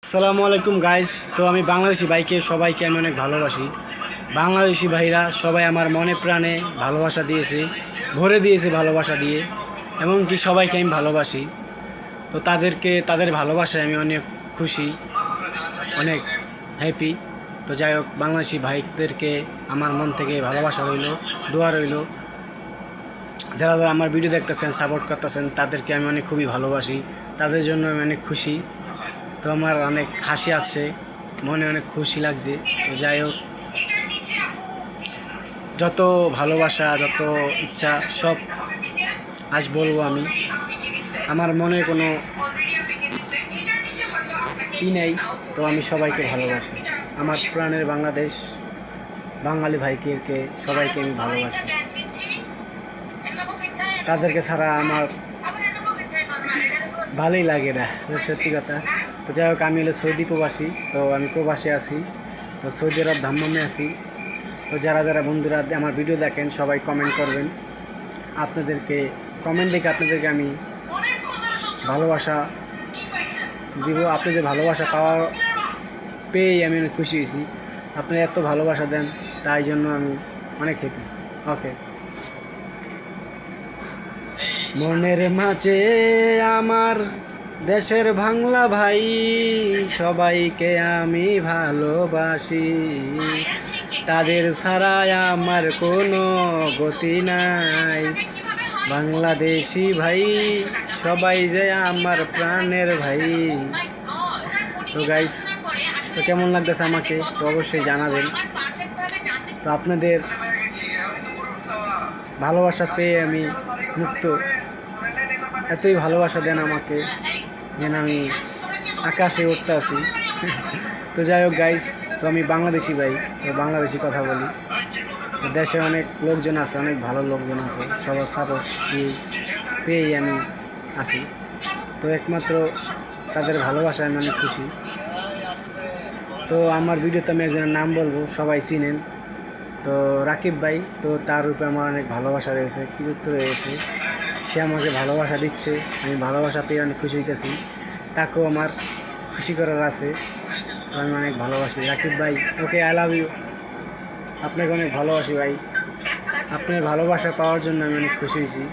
আসসালামু আলাইকুম গাইস। তো আমি বাংলাদেশি ভাইকে সবাইকে আমি অনেক ভালোবাসি। বাংলাদেশি ভাইরা সবাই আমার মনে প্রাণে ভালোবাসা দিয়েছে, ভরে দিয়েছে ভালোবাসা দিয়ে, এমনকি সবাইকে আমি ভালোবাসি। তো তাদের ভালোবাসায় আমি অনেক খুশি, অনেক হ্যাপি। তো যাই হোক, বাংলাদেশি ভাইদেরকে আমার মন থেকে ভালোবাসা রইল, দোয়া রইল। যারা যারা আমার ভিডিও দেখতেছেন, সাপোর্ট করতেছেন, তাদেরকে আমি অনেক খুবই ভালোবাসি, তাদের জন্য আমি অনেক খুশি। তো আমার অনেক হাসি আছে, মনে অনেক খুশি লাগছে। তো যাই হোক, যত ভালোবাসা, যত ইচ্ছা সব আজ বলবো আমি। আমার মনে কোনো নেই। তো আমি সবাইকে ভালোবাসি, আমার প্রাণের বাংলাদেশ, বাঙালি ভাইকে সবাইকে আমি ভালোবাসি। তাদেরকে ছাড়া আমার ভালোই লাগে না, সত্যি কথা। তো যাই হোক, আমি হলো সৌদি প্রবাসী। তো আমি প্রবাসে আছি, তো সৌদি আরব ধাম্মামে আছি। তো যারা যারা বন্ধুরা আমার ভিডিও দেখেন, সবাই কমেন্ট করবেন। আপনাদেরকে কমেন্ট দেখে আপনাদেরকে আমি ভালোবাসা দিব। আপনাদের ভালোবাসা পেয়েই আমি অনেক খুশি হয়েছি। আপনারা এত ভালোবাসা দেন, তাই জন্য আমি অনেক হ্যাপি। ওকে। মনের মাঝে আমার দেশের বাংলা ভাই, সবাইকে আমি ভালোবাসি। তাদের ছাড়াই আমার কোনো গতি নাই। বাংলাদেশি ভাই সবাই যে আমার প্রাণের ভাই। তো গাইস, তো কেমন লাগতেছে আমাকে, তো অবশ্যই জানাবেন। তো আপনাদের ভালোবাসা পেয়ে আমি মুক্ত। এতই ভালোবাসা দেন আমাকে, যেন আমি আকাশে উঠতে আসি। তো যাই হোক গাইস, তো আমি বাংলাদেশি ভাই, তো বাংলাদেশি কথা বলি। তো দেশে অনেক লোকজন আছে, অনেক ভালো লোকজন আছে, সবার সাপোর্ট পেয়েই আমি আসি। তো একমাত্র তাদের ভালোবাসায় আমি অনেক খুশি। তো আমার ভিডিওতে আমি একজনের নাম বলবো, সবাই চিনেন। তো রাকিব ভাই, তো তার উপরে আমার অনেক ভালোবাসা রয়েছে, কৃতিত্ব রয়েছে। সে আমাকে ভালোবাসা দিচ্ছে, আমি ভালোবাসা পেয়ে অনেক খুশি হইতেছি। তাকেও আমার খুশি করার আছে। তো আমি অনেক ভালোবাসি রাকিব ভাই। ওকে, আই লাভ ইউ। আপনাকে অনেক ভালোবাসি ভাই। আপনার ভালোবাসা পাওয়ার জন্য আমি অনেক খুশি হয়েছি।